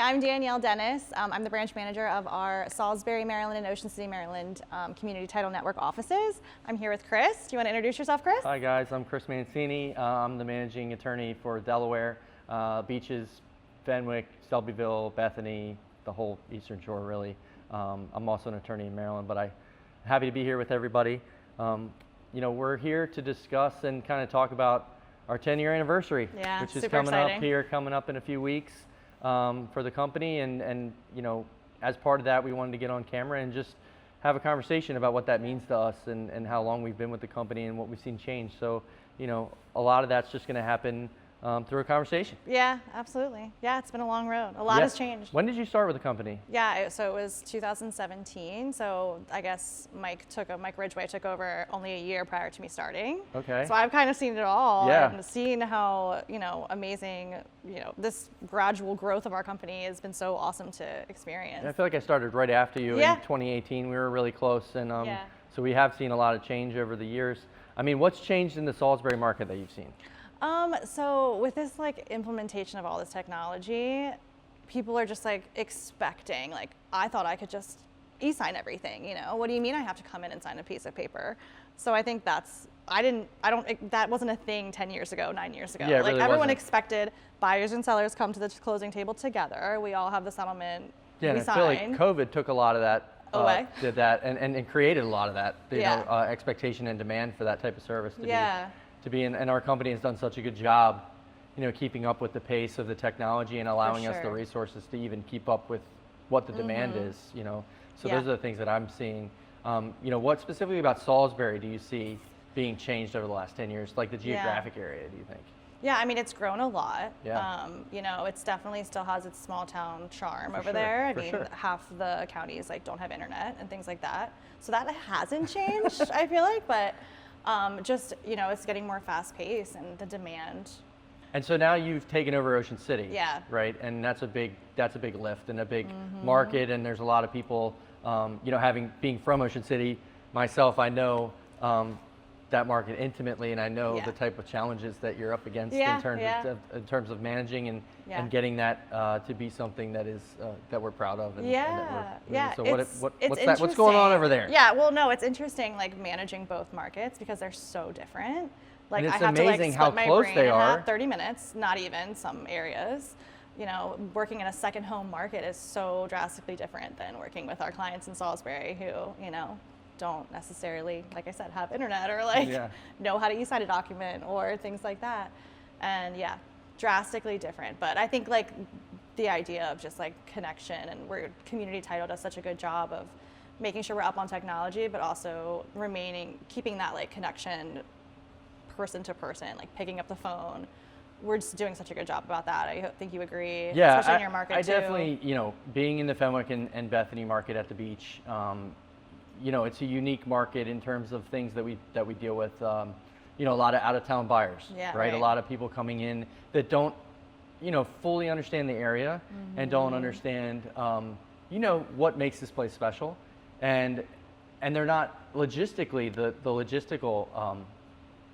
I'm Danielle Dennis. I'm the branch manager of our Salisbury, Maryland and Ocean City, Maryland Community Title Network offices. I'm here with Chris. Do you want to introduce yourself, Chris? Hi guys, I'm Chris Mancini. I'm the managing attorney for Delaware, Beaches, Fenwick, Shelbyville, Bethany, the whole Eastern Shore really. I'm also an attorney in Maryland, but I'm happy to be here with everybody. We're here to discuss and kind of talk about our 10-year anniversary, which is coming up in a few weeks for the company. And as part of that, we wanted to get on camera and just have a conversation about what that means to us and how long we've been with the company and what we've seen change. So, a lot of that's just going to happen through a conversation. Yeah, absolutely. Yeah, it's been a long road. A lot has changed. When did you start with the company? Yeah, so it was 2017. So I guess Mike Ridgway took over only a year prior to me starting. Okay. So I've kind of seen it all and seen how, amazing, this gradual growth of our company has been so awesome to experience. And I feel like I started right after you in 2018. We were really close, and so we have seen a lot of change over the years. I mean, what's changed in the Salisbury market that you've seen? So with this implementation of all this technology, people are just expecting, I thought I could just e-sign everything, what do you mean I have to come in and sign a piece of paper? So I think that wasn't a thing 10 years ago, 9 years ago. Yeah, it really everyone wasn't. Expected buyers and sellers come to the closing table together. We all have the settlement. Yeah, we and I feel like COVID took a lot of that away. Did that and created a lot of that, expectation and demand for that type of service to be in, and our company has done such a good job, keeping up with the pace of the technology and allowing us the resources to even keep up with what the demand is, So those are the things that I'm seeing. What specifically about Salisbury do you see being changed over the last 10 years, like the geographic area, do you think? Yeah, I mean, it's grown a lot. Yeah. It's definitely still has its small town charm over there. I mean, half the counties don't have internet and things like that. So that hasn't changed, I feel like, but it's getting more fast paced and the demand. And so now you've taken over Ocean City, right? And that's a big lift and a big market. And there's a lot of people, being from Ocean City myself, I know that market intimately, and I know the type of challenges that you're up against in terms of managing and getting that to be something that is that we're proud of. So what's going on over there? Yeah, well, no, it's interesting managing both markets because they're so different. And it's I have amazing to how split my close brain they in are. half, 30 minutes, not even some areas. Working in a second home market is so drastically different than working with our clients in Salisbury who, don't necessarily, like I said, have internet or know how to e-sign a document or things like that. And drastically different. But I think the idea of just connection, and where Community Title does such a good job of making sure we're up on technology, but also keeping that connection person to person, picking up the phone. We're just doing such a good job about that. I think you agree, especially in your market too. Definitely, being in the Fenwick and Bethany market at the beach, it's a unique market in terms of things that we deal with. A lot of out-of-town buyers, right? A lot of people coming in that don't, fully understand the area and don't understand, what makes this place special, and they're not logistically the logistical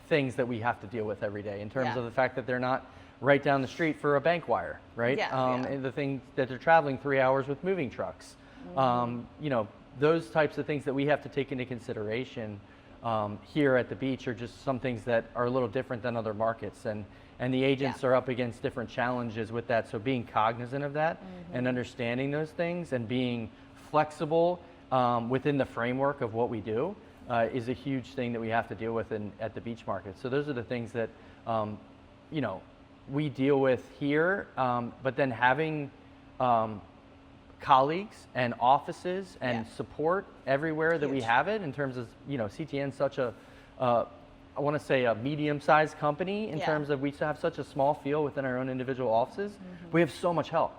things that we have to deal with every day in terms of the fact that they're not right down the street for a bank wire, right? And the things that they're traveling 3 hours with moving trucks, those types of things that we have to take into consideration here at the beach are just some things that are a little different than other markets, and the agents are up against different challenges with that. So being cognizant of that and understanding those things and being flexible within the framework of what we do is a huge thing that we have to deal with at the beach market. So those are the things that we deal with here, but then having colleagues and offices and support everywhere that we have it in terms of, CTN such a, I want to say a medium-sized company in terms of we have such a small feel within our own individual offices. We have so much help.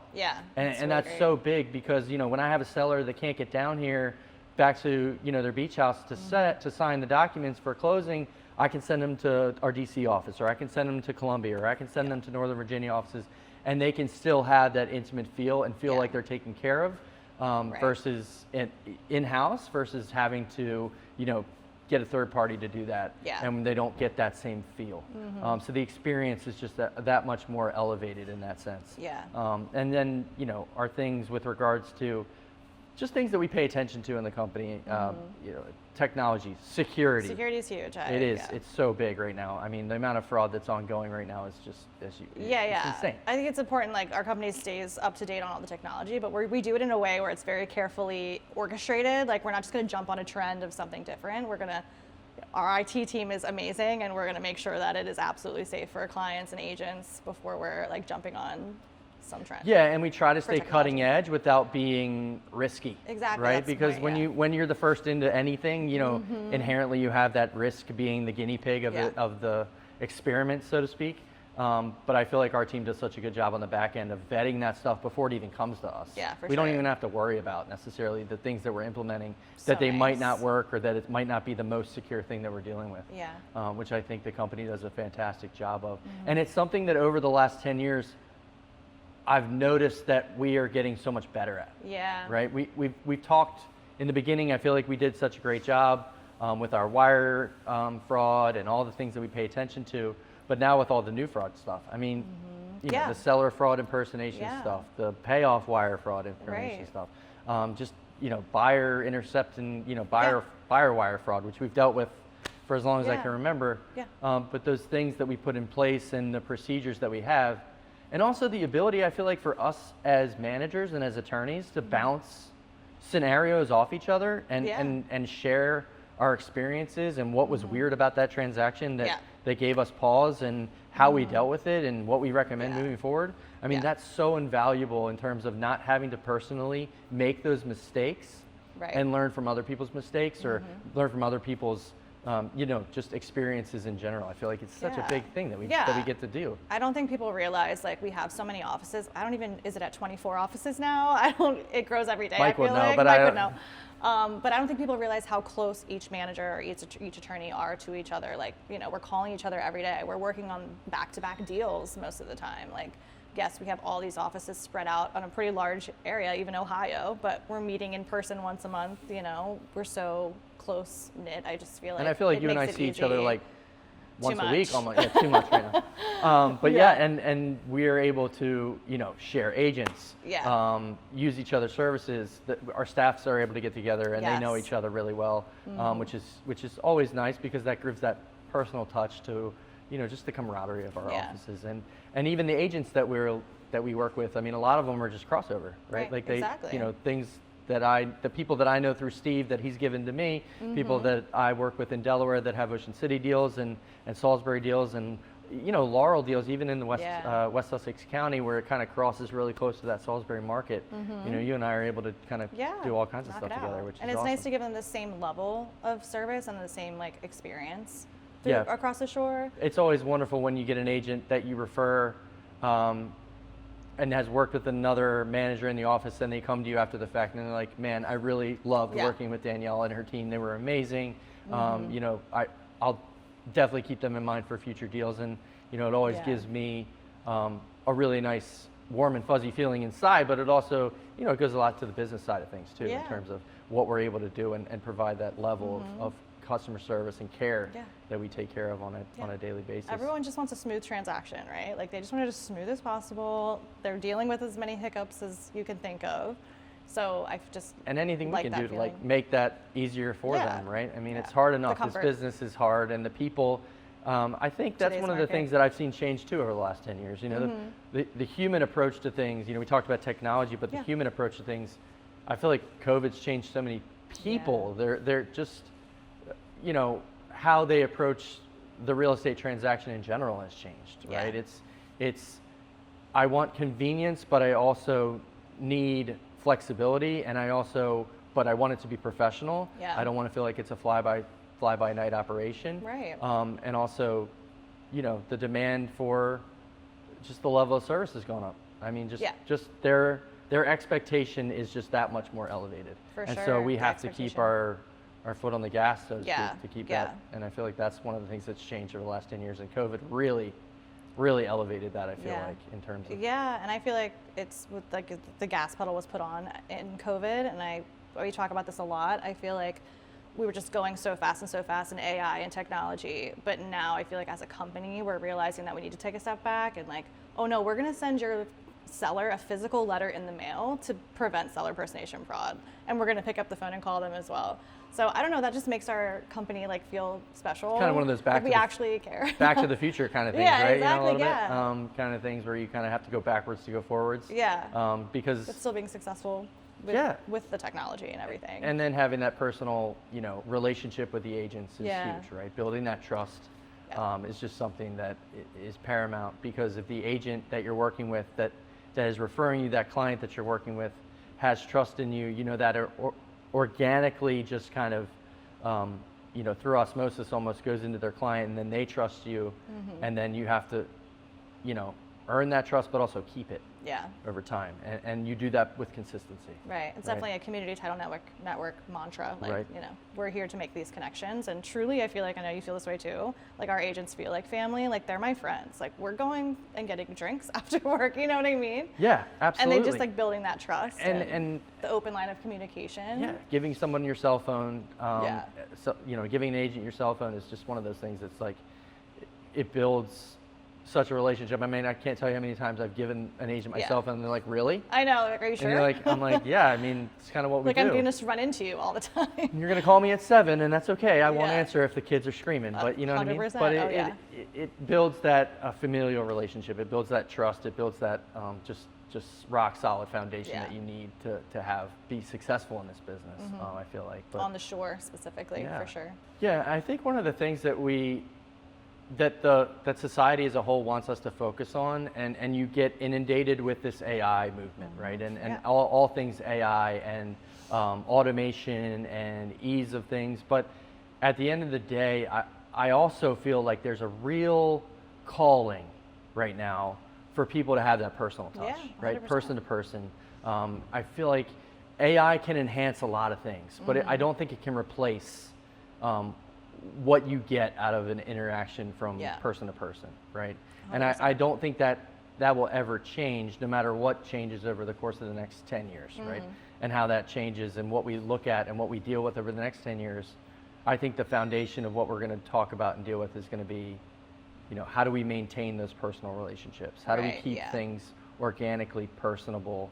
And that's so big because, when I have a seller that can't get down here back to, their beach house to sign the documents for closing, I can send them to our DC office, or I can send them to Columbia, or I can send them to Northern Virginia offices, and they can still have that intimate feel and feel like they're taken care of versus in-house versus having to, get a third party to do that, and they don't get that same feel. So the experience is just that much more elevated in that sense. And then, you know, our things with regards to just things that we pay attention to in the company, you know, technology, security. Security is huge. It is. It's so big right now. I mean, the amount of fraud that's ongoing right now is just, it's insane. I think it's important, like, our company stays up to date on all the technology, but we do it in a way where it's very carefully orchestrated. Like, we're not just going to jump on a trend of something different. Our IT team is amazing, and we're going to make sure that it is absolutely safe for clients and agents before we're, like, jumping on some trend. Yeah, and we try to stay cutting edge without being risky. Exactly. Right? Because when you're the first into anything, you know, inherently you have that risk being the guinea pig of the experiment, so to speak. But I feel like our team does such a good job on the back end of vetting that stuff before it even comes to us. Yeah, for we don't even have to worry about necessarily the things that we're implementing that nice. might not work, or that it might not be the most secure thing that we're dealing with. Yeah. Which I think the company does a fantastic job of. And it's something that over the last 10 years, I've noticed that we are getting so much better at. Yeah. Right? We've talked in the beginning. I feel like we did such a great job with our wire fraud and all the things that we pay attention to. But now with all the new fraud stuff, I mean, you know, the seller fraud impersonation stuff, the payoff wire fraud impersonation stuff, just, you know, buyer intercept and, you know, buyer wire fraud, which we've dealt with for as long as I can remember. But those things that we put in place and the procedures that we have, and also the ability, I feel like, for us as managers and as attorneys to bounce scenarios off each other and share our experiences and what was weird about that transaction that gave us pause, and how we dealt with it and what we recommend moving forward. I mean, that's so invaluable in terms of not having to personally make those mistakes and learn from other people's mistakes or learn from other people's you know, just experiences in general. I feel like it's such a big thing that we get to do. I don't think people realize, like, we have so many offices. Is it at 24 offices now? It grows every day. Mike would know, but Mike would know. But I don't think people realize how close each manager or each attorney are to each other. Like, you know, we're calling each other every day. We're working on back-to-back deals most of the time. Like, yes, we have all these offices spread out on a pretty large area, even Ohio, but we're meeting in person once a month. You know, we're so close knit. I just feel like, and I feel like you and I see each other like once a week, almost. Yeah, too much right now. But and we are able to, you know, share agents, use each other's services. Our staffs are able to get together, and they know each other really well, which is always nice, because that gives that personal touch to, you know, just the camaraderie of our offices, and even the agents that we work with. I mean, a lot of them are just crossover, right? Like they, you know, things that the people that I know through Steve that he's given to me, people that I work with in Delaware that have Ocean City deals and Salisbury deals, and, you know, Laurel deals, even in the West Sussex County, where it kind of crosses really close to that Salisbury market. You know, you and I are able to kind of do all kinds of stuff together, which is awesome. And it's nice to give them the same level of service and the same, like, experience across the shore. It's always wonderful when you get an agent that you refer and has worked with another manager in the office, and they come to you after the fact and they're like, man, I really loved working with Danielle and her team. They were amazing. You know, I'll definitely keep them in mind for future deals. And, you know, it always gives me a really nice, warm and fuzzy feeling inside, but it also, you know, it goes a lot to the business side of things too, in terms of what we're able to do and provide that level of customer service and care that we take care of on a daily basis. Everyone just wants a smooth transaction, right? Like, they just want it as smooth as possible. They're dealing with as many hiccups as you can think of. So I've just and anything we can do to like make that easier for them, right? I mean, it's hard enough. This business is hard, and the people. I think that's one of the things that I've seen change too over the last 10 years. You know, the human approach to things. You know, we talked about technology, but the human approach to things. I feel like COVID's changed so many people. They're just, you know, how they approach the real estate transaction in general has changed, right? It's I want convenience, but I also need flexibility, and but I want it to be professional. I don't want to feel like it's a fly-by-night operation. Right. And also, you know, the demand for just the level of service has gone up. I mean, just their expectation is just that much more elevated. For and sure. so we have to keep our foot on the gas, so to speak, to keep that. Yeah. And I feel like that's one of the things that's changed over the last 10 years, and COVID really elevated that, I feel like, in terms of. Yeah, and I feel like it's with like the gas pedal was put on in COVID, and we talk about this a lot. I feel like we were just going so fast in AI and technology. But now I feel like as a company, we're realizing that we need to take a step back and like, oh no, we're going to send your seller a physical letter in the mail to prevent seller impersonation fraud. And we're going to pick up the phone and call them as well. So I don't know, that just makes our company like feel special. Kind of one of those we actually care. Back to the future kind of things, yeah, right? Exactly, you know, a little bit, kind of things where you kind of have to go backwards to go forwards. Yeah. Because but still being successful with the technology and everything. And then having that personal, you know, relationship with the agents is huge, right? Building that trust is just something that is paramount, because if the agent that you're working with that is referring you, that client that you're working with, has trust in you, you know, that organically just kind of, you know, through osmosis almost goes into their client, and then they trust you, and then you have to, you know, earn that trust, but also keep it over time. And you do that with consistency. Right. It's definitely a community title network mantra. Like, you know, we're here to make these connections. And truly, I feel like, I know you feel this way too, like our agents feel like family, like they're my friends. Like we're going and getting drinks after work, you know what I mean? Yeah, absolutely. And they just like building that trust and the open line of communication. Yeah, giving someone your cell phone, so, you know, giving an agent your cell phone is just one of those things that's like, it builds such a relationship. I mean, I can't tell you how many times I've given an agent my cell phone, and they're like, "Really?" I know. Like, are you sure? And like, I'm like, "Yeah." I mean, it's kind of what we do. Like I'm gonna just run into you all the time. You're gonna call me at 7, and that's okay. I won't answer if the kids are screaming. But you know what I mean. But it builds that familial relationship. It builds that trust. It builds that just rock solid foundation that you need to be successful in this business. I feel like. But, on the shore specifically, for sure. Yeah, I think one of the things that that society as a whole wants us to focus on, and you get inundated with this AI movement, right? And all things AI and automation and ease of things. But at the end of the day, I also feel like there's a real calling right now for people to have that personal touch, right? Person to person. I feel like AI can enhance a lot of things, but I don't think it can replace what you get out of an interaction from person to person, right? 100%. And I don't think that will ever change, no matter what changes over the course of the next 10 years, right? And how that changes and what we look at and what we deal with over the next 10 years. I think the foundation of what we're going to talk about and deal with is going to be, you know, how do we maintain those personal relationships? How do we keep things organically personable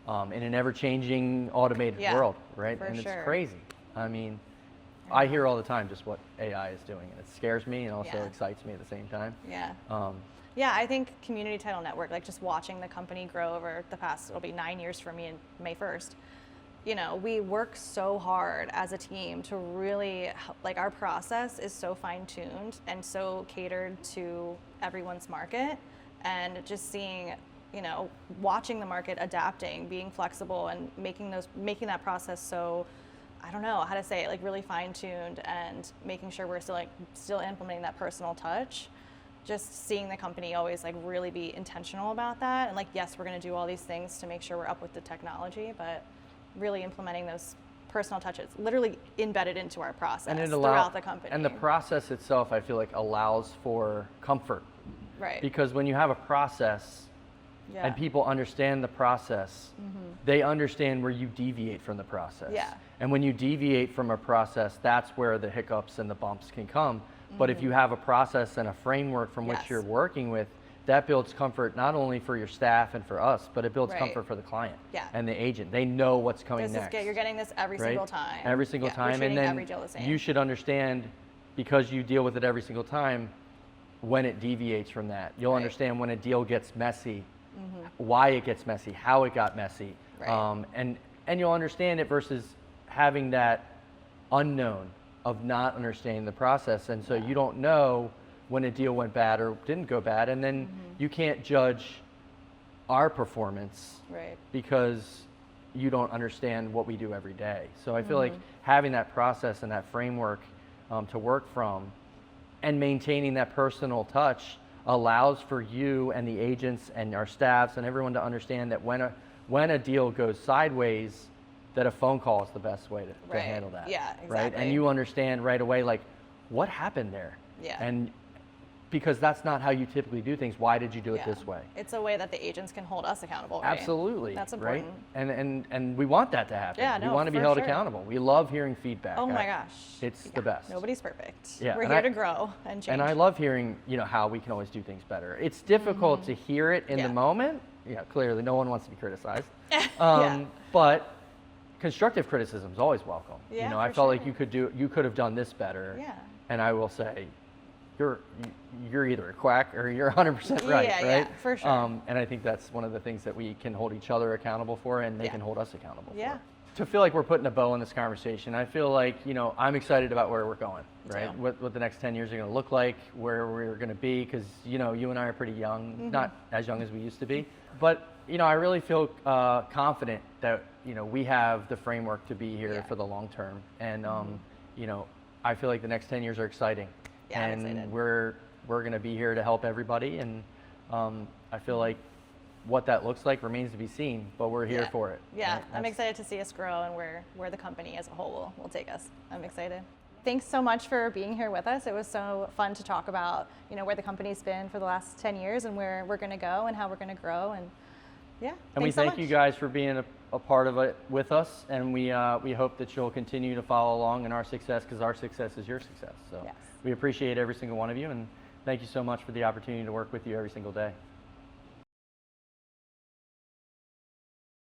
in an ever-changing automated world, right? It's crazy. I mean, I hear all the time just what AI is doing, and it scares me and also excites me at the same time. Yeah, I think Community Title Network, like just watching the company grow over the past, it'll be 9 years for me in May 1st. You know, we work so hard as a team to really, like our process is so fine-tuned and so catered to everyone's market, and just seeing, you know, watching the market adapting, being flexible, and making that process so, I don't know how to say it, like really fine-tuned, and making sure we're still implementing that personal touch. Just seeing the company always like really be intentional about that, and like, yes, we're going to do all these things to make sure we're up with the technology, but really implementing those personal touches, literally embedded into our process throughout the company. And the process itself, I feel like, allows for comfort, right? Because when you have a process, and people understand the process, they understand where you deviate from the process. And when you deviate from a process, that's where the hiccups and the bumps can come. But if you have a process and a framework from which you're working with, that builds comfort not only for your staff and for us, but it builds comfort for the client and the agent. They know what's coming next. You're getting this every single time. Every single time. And then every deal the same. You should understand, because you deal with it every single time, when it deviates from that. You'll understand when a deal gets messy, why it gets messy, how it got messy, and you'll understand it versus having that unknown of not understanding the process, and so you don't know when a deal went bad or didn't go bad, and then you can't judge our performance because you don't understand what we do every day. So I feel like having that process and that framework to work from, and maintaining that personal touch, allows for you and the agents and our staffs and everyone to understand that when a deal goes sideways, that a phone call is the best way to handle that. Yeah, exactly. Right? And you understand right away, like, what happened there? Yeah. And because that's not how you typically do things. Why did you do it this way? It's a way that the agents can hold us accountable, right? Absolutely. That's important. Right? And we want that to happen. Yeah, no, we want to be for held sure. accountable. We love hearing feedback. Oh my gosh. It's the best. Nobody's perfect. Yeah, We're here to grow and change. And I love hearing, how we can always do things better. It's difficult to hear it in the moment. Yeah, clearly no one wants to be criticized. But constructive criticism is always welcome. Yeah, I felt like you could have done this better. Yeah. And I will say, you're either a quack or you're 100% right, right? Yeah, for sure. And I think that's one of the things that we can hold each other accountable for, and they can hold us accountable for. To feel like we're putting a bow on this conversation, I feel like, I'm excited about where we're going, right? What the next 10 years are going to look like, where we're going to be, because, you and I are pretty young, not as young as we used to be. But, I really feel confident that, we have the framework to be here for the long term. And, I feel like the next 10 years are exciting. Yeah, and I'm excited. we're going to be here to help everybody. And I feel like what that looks like remains to be seen, but we're here for it. Yeah, right? I'm excited to see us grow and where the company as a whole will take us. I'm excited. Thanks so much for being here with us. It was so fun to talk about, where the company's been for the last 10 years and where we're going to go and how we're going to grow. And and we thank you guys for being a part of it with us, and we hope that you'll continue to follow along in our success, because our success is your success. So we appreciate every single one of you, and thank you so much for the opportunity to work with you every single day.